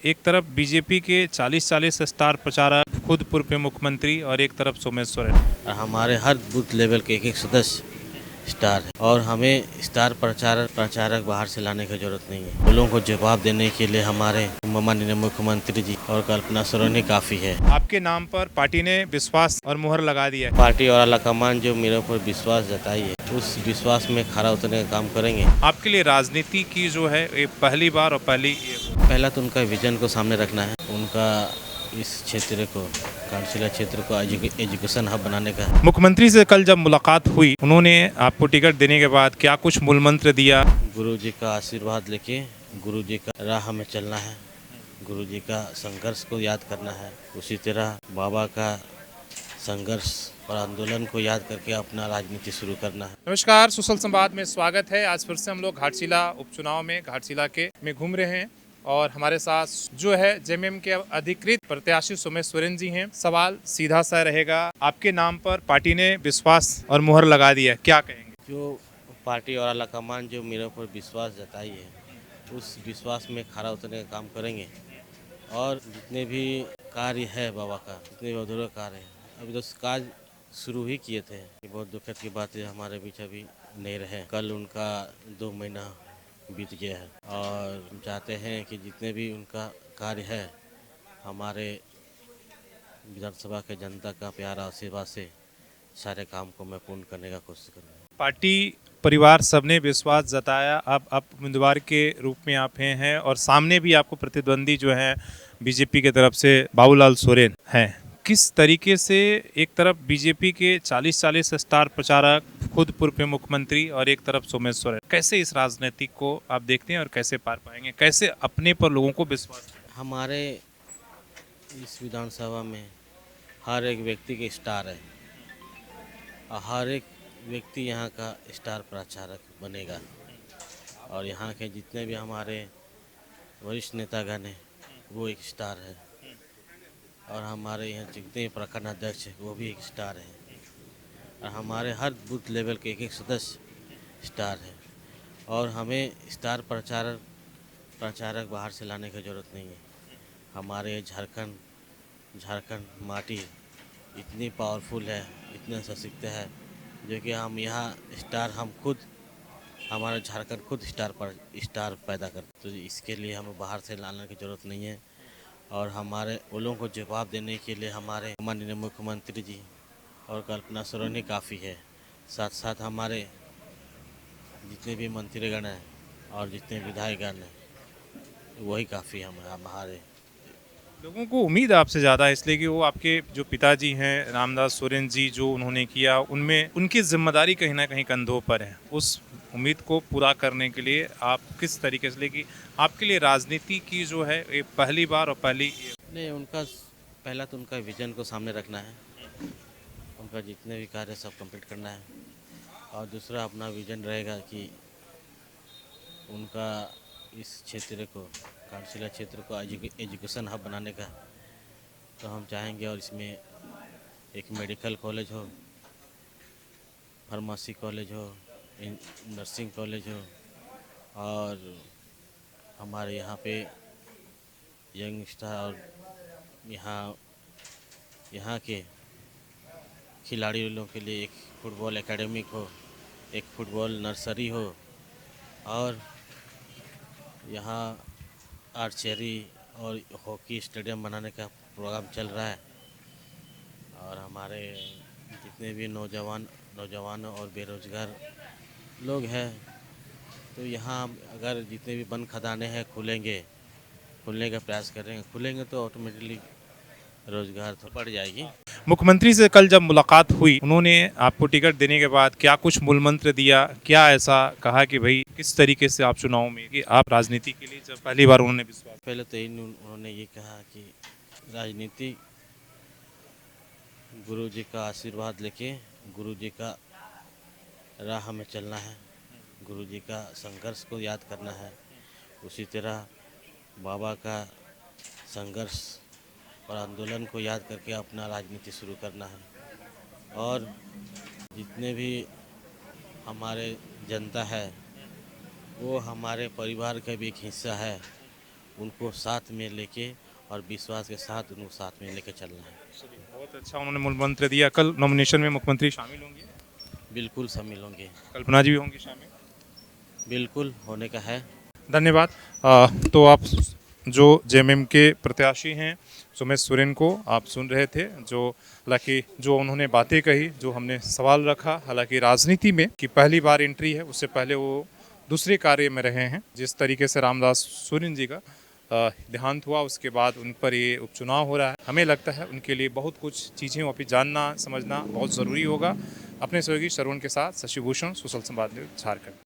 एक तरफ बीजेपी के 40 स्टार प्रचारक, खुद पूर्व मुख्यमंत्री और एक तरफ सोमेश सोरेन। हमारे हर बूथ लेवल के एक सदस्य स्टार है और हमें स्टार प्रचारक बाहर से लाने की जरूरत नहीं है। लोगों को जवाब देने के लिए हमारे माननीय मुख्यमंत्री जी और कल्पना सोरेन ही काफी है। आपके नाम पर पार्टी ने विश्वास और मुहर लगा दिया है। पार्टी और आलाकमान जो मेरे ऊपर विश्वास जताई है, उस विश्वास में खरा उतरने का काम करेंगे। आपके लिए राजनीति की जो है ये पहली बार और पहला तो उनका विजन को सामने रखना है, उनका इस क्षेत्र को, घाटशिला क्षेत्र को एजुकेशन हब बनाने का। मुख्यमंत्री से कल जब मुलाकात हुई, उन्होंने आपको टिकट देने के बाद क्या कुछ मूल मंत्र दिया? गुरु जी का आशीर्वाद लेके गुरु जी का राह में चलना है, गुरु जी का संघर्ष को याद करना है, उसी तरह बाबा का संघर्ष और आंदोलन को याद करके अपना राजनीति शुरू करना है। नमस्कार, सुशल संवाद में स्वागत है। आज फिर से हम लोग घाटशिला उपचुनाव में घाटशिला के में घूम रहे हैं और हमारे साथ जो है जेएमएम के अधिकृत प्रत्याशी सोमेश सोरेन जी हैं। सवाल सीधा सा रहेगा, आपके नाम पर पार्टी ने विश्वास और मुहर लगा दिया, क्या कहेंगे? जो पार्टी और आलाकमान जो मेरे ऊपर विश्वास जताई है, उस विश्वास में खरा उतरने का काम करेंगे और जितने भी कार्य है बाबा का, जितने भी अधूरे कार्य हैं, अभी तो कार्य शुरू ही किए थे। ये बहुत दुखद की बात है, हमारे बीच अभी नहीं रहे। कल उनका 2 महीना बीत गया है और हम चाहते हैं कि जितने भी उनका कार्य है, हमारे विधानसभा के जनता का प्यार आशीर्वाद से सारे काम को मैं पूर्ण करने का कोशिश करूँगा। पार्टी परिवार सबने विश्वास जताया, अब आप उम्मीदवार के रूप में आप हैं और सामने भी आपको प्रतिद्वंदी जो है बीजेपी की तरफ से बाबूलाल सोरेन हैं। किस तरीके से एक तरफ बीजेपी के 40 स्टार प्रचारक, खुद पूर्व मुख्यमंत्री और एक तरफ सोमेश सोरेन, कैसे इस राजनीति को आप देखते हैं और कैसे पार पाएंगे, कैसे अपने पर लोगों को विश्वास? हमारे इस विधानसभा में हर एक व्यक्ति के स्टार है और हर एक व्यक्ति यहाँ का स्टार प्रचारक बनेगा और यहाँ के जितने भी हमारे वरिष्ठ नेतागण हैं वो एक स्टार है और हमारे यहाँ जितने भी प्रखंड अध्यक्ष हैं वो भी एक स्टार है और हमारे हर बूथ लेवल के एक सदस्य स्टार है और हमें स्टार प्रचारक बाहर से लाने की ज़रूरत नहीं है। हमारे झारखंड माटी इतनी पावरफुल है, इतना सशक्त है, जो कि हम यहाँ स्टार हम खुद, हमारा झारखंड खुद स्टार पैदा करते, तो इसके लिए हमें बाहर से लाने की ज़रूरत नहीं है और हमारे लोगों को जवाब देने के लिए हमारे माननीय मुख्यमंत्री जी और कल्पना सोरेन ही काफ़ी है। साथ साथ हमारे जितने भी मंत्रीगण हैं और जितने विधायकगण हैं वही काफ़ी हमारे लोगों को उम्मीद आपसे ज़्यादा है, इसलिए कि वो आपके जो पिताजी हैं रामदास सोरेन जी, जो उन्होंने किया उनमें उनकी जिम्मेदारी कहीं ना कहीं कंधों पर है। उस उम्मीद को पूरा करने के लिए आप किस तरीके से, लेकिन आपके लिए राजनीति की जो है ये पहली बार और नहीं, उनका पहला तो उनका विजन को सामने रखना है, उनका जितने भी कार्य सब कंप्लीट करना है और दूसरा अपना विजन रहेगा कि उनका इस क्षेत्र को, घाटशिला क्षेत्र को एजुकेशन हब बनाने का, तो हम चाहेंगे और इसमें एक मेडिकल कॉलेज हो, फार्मेसी कॉलेज हो, नर्सिंग कॉलेज हो और हमारे यहाँ पे यंग स्टार और यहाँ के खिलाड़ी लोगों के लिए एक फुटबॉल एकेडमिक हो, एक फुटबॉल नर्सरी हो और यहाँ आर्चरी और हॉकी स्टेडियम बनाने का प्रोग्राम चल रहा है और हमारे जितने भी नौजवान और बेरोजगार लोग हैं, तो यहाँ अगर जितने भी वन खदानें हैं खुलने का प्रयास करेंगे, खुलेंगे तो ऑटोमेटिकली रोजगार तो बढ़ जाएगी। मुख्यमंत्री से कल जब मुलाकात हुई, उन्होंने आपको टिकट देने के बाद क्या कुछ मूल मंत्र दिया, क्या ऐसा कहा कि भाई किस तरीके से आप चुनाव में कि आप राजनीति के लिए जब पहली बार उन्होंने विश्वास? पहले तो उन्होंने ये कहा कि राजनीति गुरु जी का आशीर्वाद लेके गुरु जी का राह में चलना है, गुरु जी का संघर्ष को याद करना है, उसी तरह बाबा का संघर्ष और आंदोलन को याद करके अपना राजनीति शुरू करना है और जितने भी हमारे जनता है वो हमारे परिवार का भी एक हिस्सा है उनको साथ में लेके और विश्वास के साथ उनको साथ में लेके चलना है। बहुत अच्छा उन्होंने मूल मंत्र दिया। कल नॉमिनेशन में मुख्यमंत्री शामिल होंगे, बिल्कुल शामिल होंगे, कल्पना जी भी होंगी शामिल। बिल्कुल होने का है। धन्यवाद। तो आप जो जेएमएम के प्रत्याशी हैं सुमेश सोरेन को आप सुन रहे थे, जो हालांकि जो उन्होंने बातें कही, जो हमने सवाल रखा, हालांकि राजनीति में की पहली बार एंट्री है, उससे पहले वो दूसरे कार्य में रहे हैं। जिस तरीके से रामदास सोरेन जी का देहांत हुआ, उसके बाद उन पर ये उपचुनाव हो रहा है, हमें लगता है उनके लिए बहुत कुछ चीज़ें अभी जानना समझना बहुत ज़रूरी होगा। अपने सहयोगी श्रवण के साथ शशिभूषण, सोशल संवाद न्यूज़, झारखंड।